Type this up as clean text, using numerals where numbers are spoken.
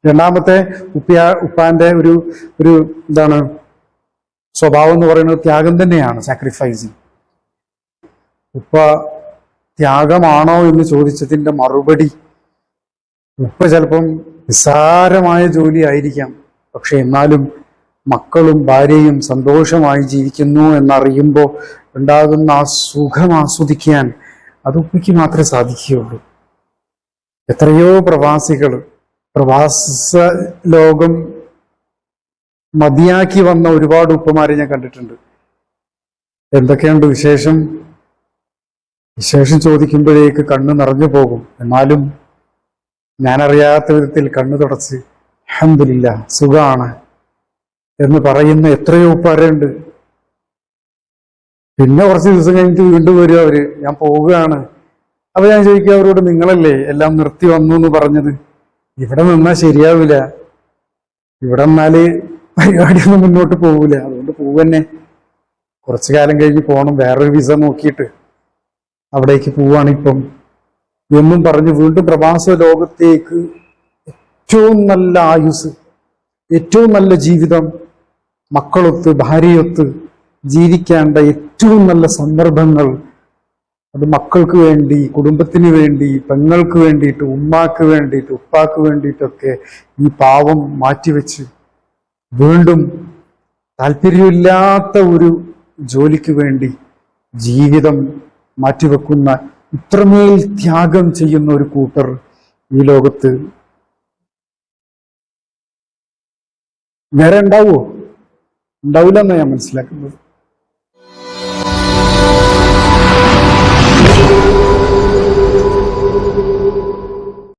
രണ്ടാമത്തെ ഉപ്പാന്റെ ഒരു ഒരു എന്താണ് സ്വഭാവം എന്ന് പറയുന്നത് ത്യാഗം തന്നെയാണ്, സാക്രിഫൈസിങ്. ഉപ്പ ത്യാഗമാണോ എന്ന് ചോദിച്ചതിന്റെ മറുപടി, ഉപ്പ ചിലപ്പം നിസ്സാരമായ ജോലി ആയിരിക്കാം, പക്ഷെ എന്നാലും മക്കളും ഭാര്യയും സന്തോഷമായി ജീവിക്കുന്നു എന്നറിയുമ്പോൾ ഉണ്ടാകുന്ന ആ സുഖം ആസ്വദിക്കാൻ അത് ഉപ്പയ്ക്ക് മാത്രമേ സാധിക്കുകയുള്ളൂ. എത്രയോ പ്രവാസികൾ പ്രവാസ ലോകം മതിയാക്കി വന്ന ഒരുപാട് ഉപ്പമാരെ ഞാൻ കണ്ടിട്ടുണ്ട്. എന്തൊക്കെയുണ്ട് വിശേഷം ചോദിക്കുമ്പോഴേക്ക് കണ്ണ് നിറഞ്ഞു പോകും. എന്നാലും ഞാനറിയാത്ത വിധത്തിൽ കണ്ണു തുടച്ച് അൽഹംദുലില്ലാ സുഖമാണ് എന്ന് പറയുന്ന എത്രയോ ഉപ്പാരുണ്ട്. പിന്നെ കുറച്ച് ദിവസം കഴിഞ്ഞിട്ട് വീണ്ടും വരും അവര്, ഞാൻ പോവുകയാണ്. അപ്പൊ ഞാൻ ചോദിക്കുക അവരോട്, നിങ്ങളല്ലേ എല്ലാം നിർത്തി വന്നു എന്ന് പറഞ്ഞത്? ഇവിടെ നിന്നാൽ ശരിയാവില്ല, ഇവിടെ നിന്നാല് പരിപാടിയൊന്നും മുന്നോട്ട് പോകൂല, അതുകൊണ്ട് പോവന്നെ, കുറച്ചു കാലം കഴിഞ്ഞ് പോകണം, വേറൊരു വിസ നോക്കിയിട്ട് അവിടേക്ക് പോവാണ് ഇപ്പം എന്നും പറഞ്ഞ് വീണ്ടും പ്രവാസ ലോകത്തേക്ക് ഏറ്റവും നല്ല ആയുസ്, ഏറ്റവും നല്ല ജീവിതം, മക്കളൊത്ത് ഭാര്യയൊത്ത് ജീവിക്കേണ്ട ഏറ്റവും നല്ല സന്ദർഭങ്ങൾ, അത് മക്കൾക്ക് വേണ്ടി, കുടുംബത്തിന് വേണ്ടി, പെങ്ങൾക്ക് വേണ്ടിയിട്ട്, ഉമ്മാക്ക് വേണ്ടിയിട്ട്, ഉപ്പാക്ക് വേണ്ടിയിട്ടൊക്കെ ഈ പാവം മാറ്റിവെച്ച് വീണ്ടും താല്പര്യമില്ലാത്ത ഒരു ജോലിക്ക് വേണ്ടി ജീവിതം മാറ്റിവെക്കുന്ന, ഇത്രമേൽ ത്യാഗം ചെയ്യുന്ന ഒരു കൂട്ടർ ഈ ലോകത്ത് വേറെ ഉണ്ടാവുമോ? ഉണ്ടാവില്ല എന്നാണ് ഞാൻ മനസ്സിലാക്കുന്നത്.